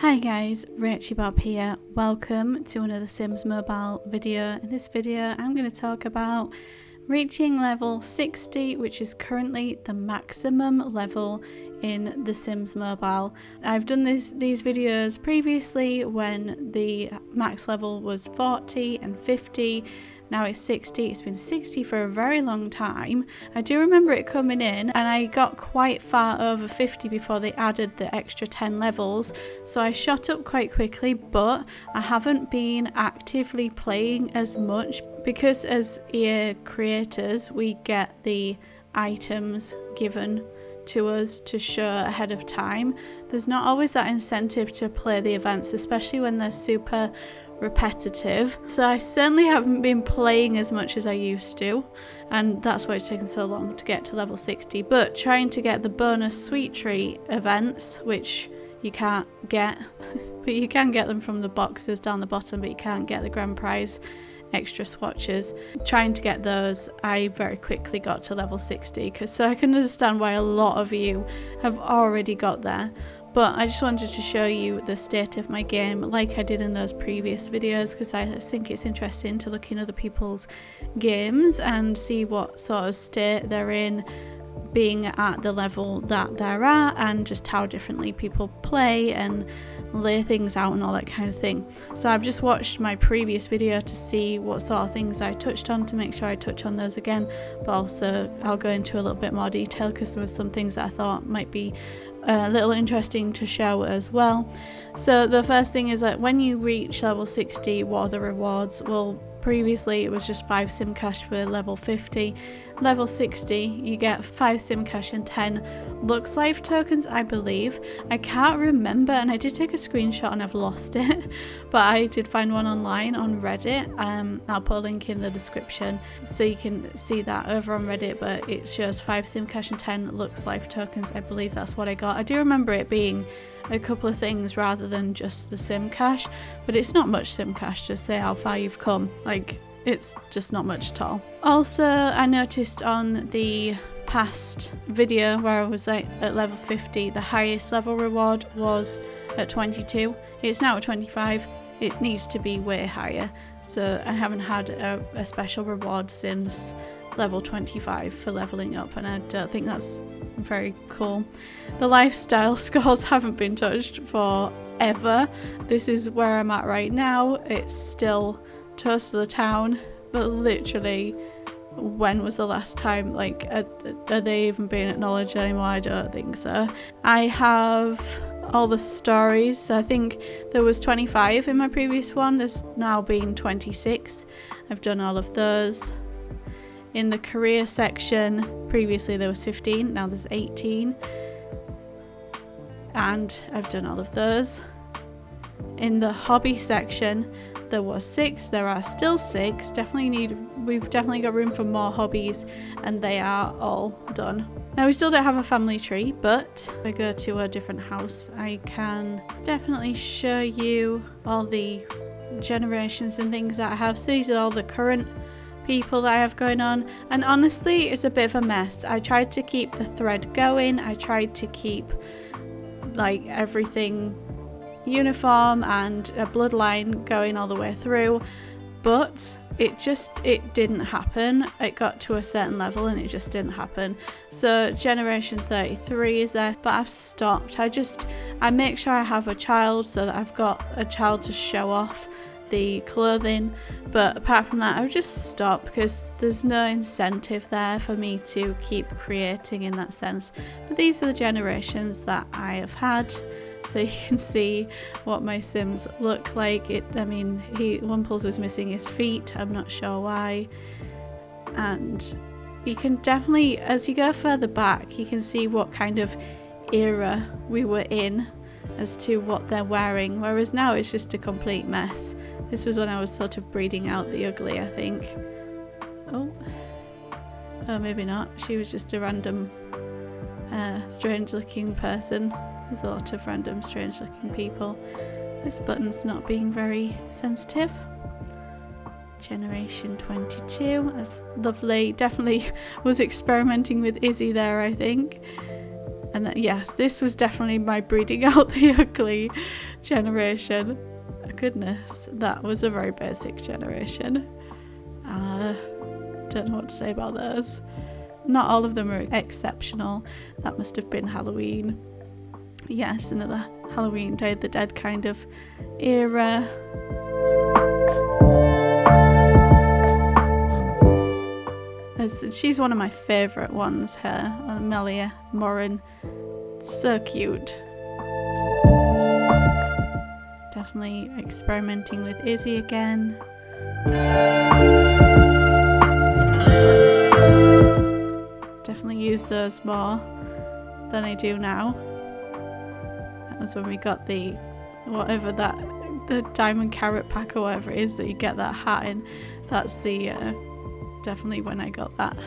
Hi guys, rachybop here. Welcome to another Sims mobile video. In this video I'm going to talk about reaching level 60, which is currently the maximum level in the Sims mobile. I've done these videos previously when the max level was 40 and 50. Now it's 60. It's been 60 for a very long time. I do remember it coming in and I got quite far over 50 before they added the extra 10 levels, so I shot up quite quickly, but I haven't been actively playing as much because as EA creators we get the items given to us to show ahead of time. There's not always that incentive to play the events, especially when they're super repetitive, so I certainly haven't been playing as much as I used to, and that's why it's taken so long to get to level 60. But trying to get the bonus sweet treat events, which you can't get but you can get them from the boxes down the bottom, but you can't get the grand prize extra swatches. Trying to get those, I very quickly got to level 60, so I can understand why a lot of you have already got there. But I just wanted to show you the state of my game like I did in those previous videos, because I think it's interesting to look in other people's games and see what sort of state they're in, being at the level that they're at, and just how differently people play and lay things out and all that kind of thing. So I've just watched my previous video to see what sort of things I touched on, to make sure I touch on those again, but also I'll go into a little bit more detail because there was some things that I thought might be a little interesting to show as well. So the first thing is that when you reach level 60, what are the rewards? Well, previously it was just 5 sim cash for level 50. Level 60 you get 5 sim cash and 10 lux life tokens, I believe. I can't remember, and I did take a screenshot and I've lost it, but I did find one online on Reddit. I'll put a link in the description so you can see that over on Reddit, but it shows 5 sim cash and 10 lux life tokens. I believe that's what I got. I do remember it being a couple of things rather than just the sim cash, but it's not much sim cash to say how far you've come. Like, it's just not much at all. Also, I noticed on the past video where I was like at level 50, the highest level reward was at 22. It's now at 25. It needs to be way higher, so I haven't had a special reward since level 25 for leveling up, and I don't think that's very cool. The lifestyle scores haven't been touched forever. This is where I'm at right now. It's still toast of the town, but literally, when was the last time, like, are they even being acknowledged anymore? I don't think so. I have all the stories, so I think there was 25 in my previous one. There's now been 26. I've done all of those. In the career section, previously there was 15, now there's 18, and I've done all of those. In the hobby section there was 6, there are still 6. We've definitely got room for more hobbies, and they are all done. Now we still don't have a family tree, but if I go to a different house I can definitely show you all the generations and things that I have. So these are all the current people that I have going on, and honestly it's a bit of a mess. I tried to keep the thread going, I tried to keep like everything uniform and a bloodline going all the way through, but it didn't happen. It got to a certain level and it just didn't happen. So generation 33 is there, but I've stopped. I make sure I have a child so that I've got a child to show off the clothing, but apart from that I've just stopped because there's no incentive there for me to keep creating in that sense. But these are the generations that I have had, so you can see what my Sims look like. Wumples is missing his feet, I'm not sure why, and you can definitely, as you go further back, you can see what kind of era we were in as to what they're wearing, whereas now it's just a complete mess. This was when I was sort of breeding out the ugly, I think. Oh, maybe not. She was just a random strange looking person. There's a lot of random strange looking people. This button's not being very sensitive. Generation 22, that's lovely. Definitely was experimenting with Izzy there, I think. And yes, this was definitely my breeding out the ugly generation. Goodness, that was a very basic generation. Don't know what to say about those. Not all of them are exceptional. That must have been Halloween. Yes, another Halloween, Day of the Dead kind of era. She's one of my favourite ones, her, Amelia Morin. So cute. Definitely experimenting with Izzy again. Definitely use those more than I do now. That was when we got the diamond carrot pack or whatever it is that you get that hat in. That's the definitely when I got that.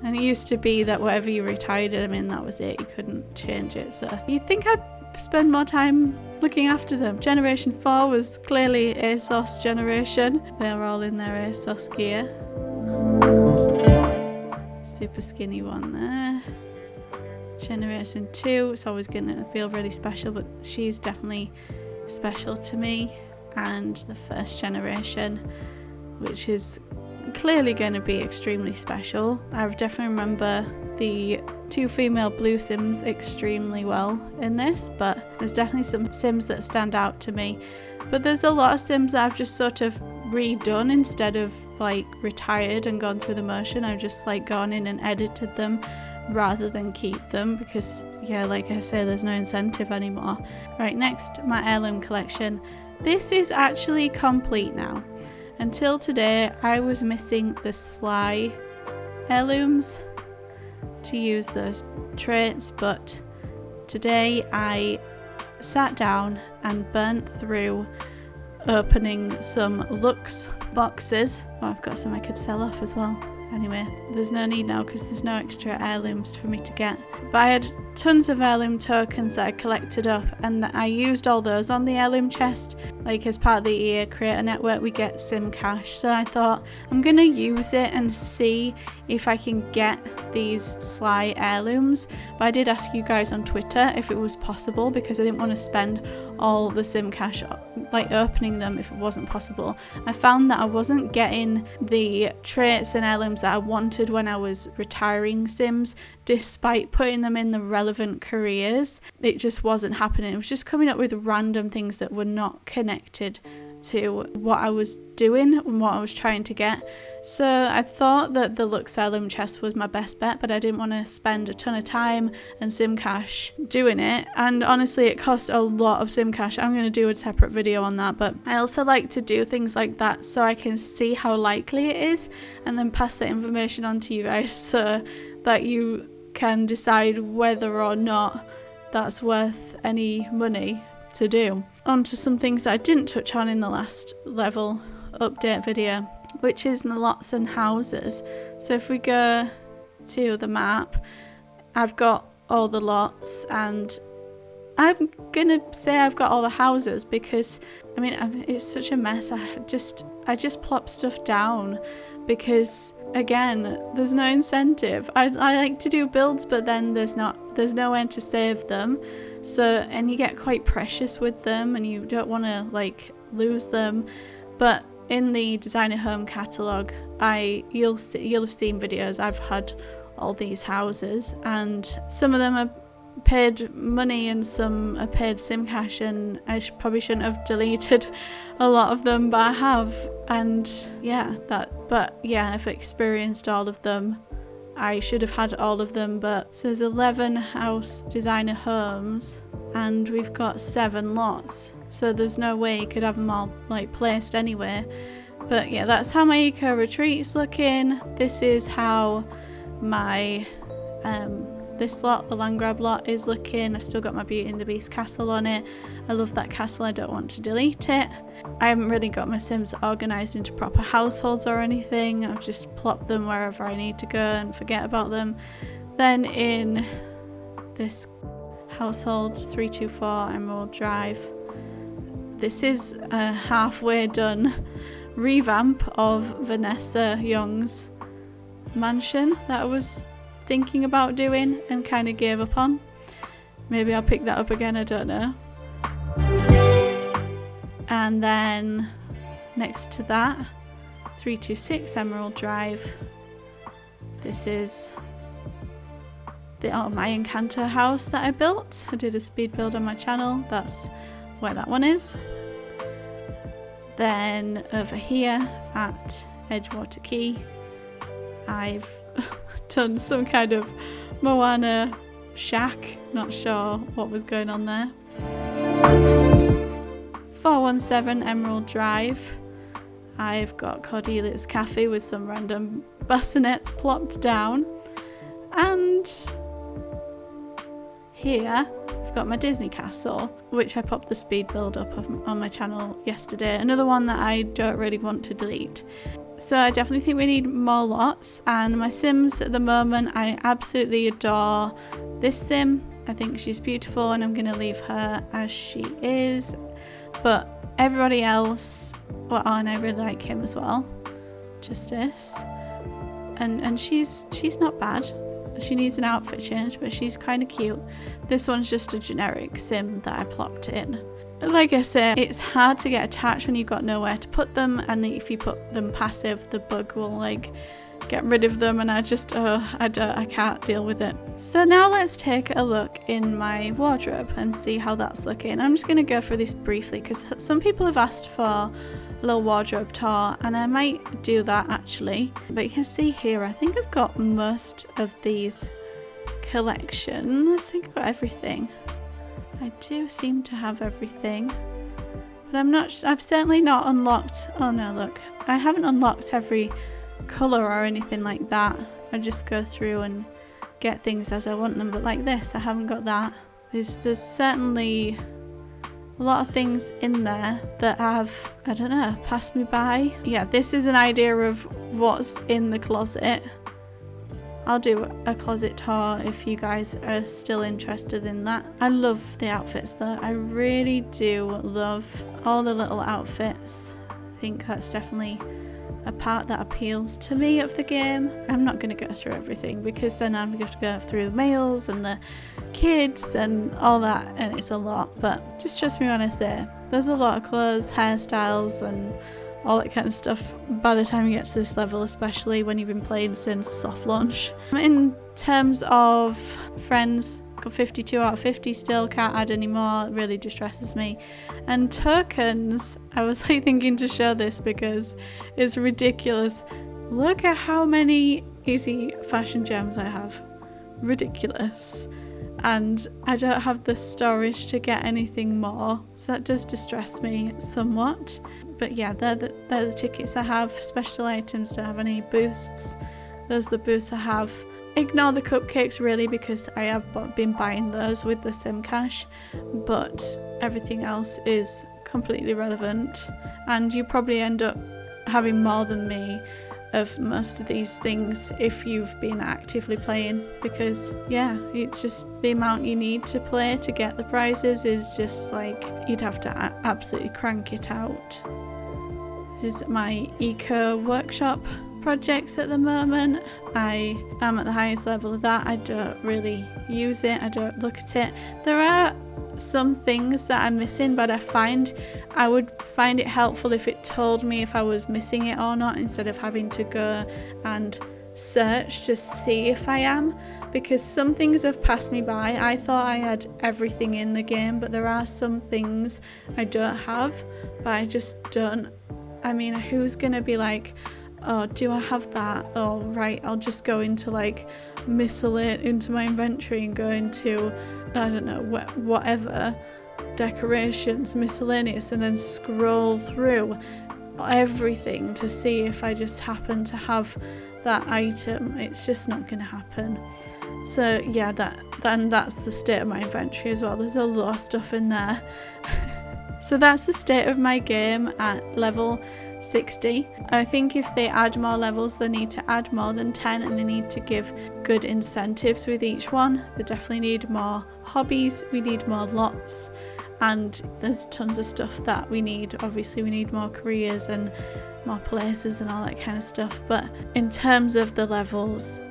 And it used to be that whatever you retired them in, that was it. You couldn't change it. So you'd think I'd spend more time looking after them. Generation 4 was clearly ASOS generation. They're all in their ASOS gear. Super skinny one there. Generation 2, it's always going to feel really special, but she's definitely special to me. And the first generation, which is clearly going to be extremely special. I definitely remember the 2 female blue Sims extremely well in this, but there's definitely some Sims that stand out to me. But there's a lot of Sims that I've just sort of redone instead of like retired and gone through the motion. I've just like gone in and edited them rather than keep them because, yeah, like I say, there's no incentive anymore. Right, next, my Heirloom Collection. This is actually complete now. Until today, I was missing the Sly heirlooms to use those traits, but today I sat down and burnt through opening some Lux boxes. Oh, I've got some I could sell off as well. Anyway, there's no need now because there's no extra heirlooms for me to get. But I had tons of heirloom tokens that I collected up, and I used all those on the heirloom chest. Like as part of the EA Creator Network, we get Sim Cash. So I thought I'm going to use it and see if I can get these Sly heirlooms. But I did ask you guys on Twitter if it was possible because I didn't want to spend all the Sim Cash like opening them if it wasn't possible. I found that I wasn't getting the traits and heirlooms that I wanted when I was retiring Sims, despite putting them in the relevant careers. It just wasn't happening. It was just coming up with random things that were not connected to what I was doing and what I was trying to get. So I thought that the Lux Heirloom chest was my best bet, but I didn't want to spend a ton of time and Sim Cash doing it. And honestly, it cost a lot of Sim Cash. I'm going to do a separate video on that, but I also like to do things like that so I can see how likely it is and then pass that information on to you guys so that you can decide whether or not that's worth any money to do. On to some things that I didn't touch on in the last level update video, which is my lots and houses. So if we go to the map, I've got all the lots, and I'm gonna say I've got all the houses because I mean it's such a mess. I just plop stuff down because again there's no incentive. I like to do builds, but then there's nowhere to save them. So, and you get quite precious with them and you don't want to like lose them. But in the designer home catalogue, you'll have seen videos. I've had all these houses and some of them are paid money and some are paid Sim Cash, and I probably shouldn't have deleted a lot of them, but I have. And yeah, I've experienced all of them. I should have had all of them, but so there's 11 house designer homes and we've got 7 lots, so there's no way you could have them all like placed anywhere. But yeah, that's how my eco retreat's looking. This is how my this lot, the land grab lot, is looking. I've still got my Beauty and the Beast castle on it. I love that castle. I don't want to delete it. I haven't really got my Sims organised into proper households or anything. I've just plopped them wherever I need to go and forget about them. Then in this household 324 Emerald Drive, this is a halfway done revamp of Vanessa Young's mansion that I was thinking about doing and kind of gave up on. Maybe I'll pick that up again, I don't know. And then next to that, 326 Emerald Drive. This is my Encanto house that I built. I did a speed build on my channel. That's where that one is. Then over here at Edgewater Quay, I've done some kind of Moana shack. Not sure what was going on there. 417 Emerald Drive. I've got Cordelia's Cafe with some random bassinets plopped down. And here I've got my Disney Castle, which I popped the speed build up on my channel yesterday. Another one that I don't really want to delete. So I definitely think we need more lots. And my Sims at the moment, I absolutely adore this Sim. I think she's beautiful and I'm going to leave her as she is. But everybody else, well, and I really like him as well, Justice. And she's not bad. She needs an outfit change, but she's kind of cute. This one's just a generic Sim that I plopped in. Like I said, it's hard to get attached when you've got nowhere to put them, and if you put them passive, the bug will like get rid of them, and I can't deal with it. So now let's take a look in my wardrobe and see how that's looking. I'm just going to go through this briefly because some people have asked for a little wardrobe tour, and I might do that actually. But you can see here, I think I've got most of these collections. I think I've got everything. I do seem to have everything, but I've certainly not unlocked. Oh no, look, I haven't unlocked every colour or anything like that. I just go through and get things as I want them, but like this, I haven't got that. There's certainly a lot of things in there that have, I don't know, passed me by. Yeah, this is an idea of what's in the closet. I'll do a closet tour if you guys are still interested in that. I love the outfits though. I really do love all the little outfits. I think that's definitely a part that appeals to me of the game. I'm not going to go through everything because then I'm going to go through the males and the kids and all that, and it's a lot, but just trust me when I say there's a lot of clothes, hairstyles and all that kind of stuff by the time you get to this level, especially when you've been playing since soft launch. In terms of friends, got 52 out of 50 still, can't add any more, it really distresses me. And tokens, I was like thinking to show this because it's ridiculous. Look at how many easy fashion gems I have. Ridiculous. And I don't have the storage to get anything more, so that does distress me somewhat. But yeah, they're the tickets I have. Special items don't have any boosts. Those are the boosts I have. Ignore the cupcakes really because I have been buying those with the Sim Cash, but everything else is completely relevant, and you probably end up having more than me of most of these things if you've been actively playing, because yeah, it's just the amount you need to play to get the prizes is just like, you'd have to absolutely crank it out. This is my eco workshop projects at the moment. I am at the highest level of that. I don't really use it, I don't look at it. There are some things that I'm missing, but I would find it helpful if it told me if I was missing it or not, instead of having to go and search to see if I am, because some things have passed me by. I thought I had everything in the game, but there are some things I don't have, but I just don't. I mean, who's gonna be like, oh, do I have that? Oh, right, I'll just go into like miscellaneous into my inventory and go into, I don't know, whatever, decorations, miscellaneous, and then scroll through everything to see if I just happen to have that item. It's just not going to happen. So yeah, that's the state of my inventory as well. There's a lot of stuff in there. So that's the state of my game at level 60. I think if they add more levels, they need to add more than 10, and they need to give good incentives with each one. They definitely need more hobbies, we need more lots, and there's tons of stuff that we need. Obviously we need more careers and more places and all that kind of stuff, but in terms of the levels,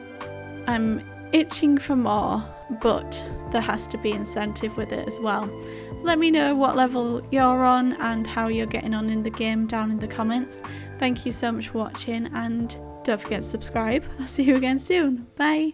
I'm itching for more, but there has to be incentive with it as well. Let me know what level you're on and how you're getting on in the game down in the comments. Thank you so much for watching, and don't forget to subscribe. I'll see you again soon. Bye.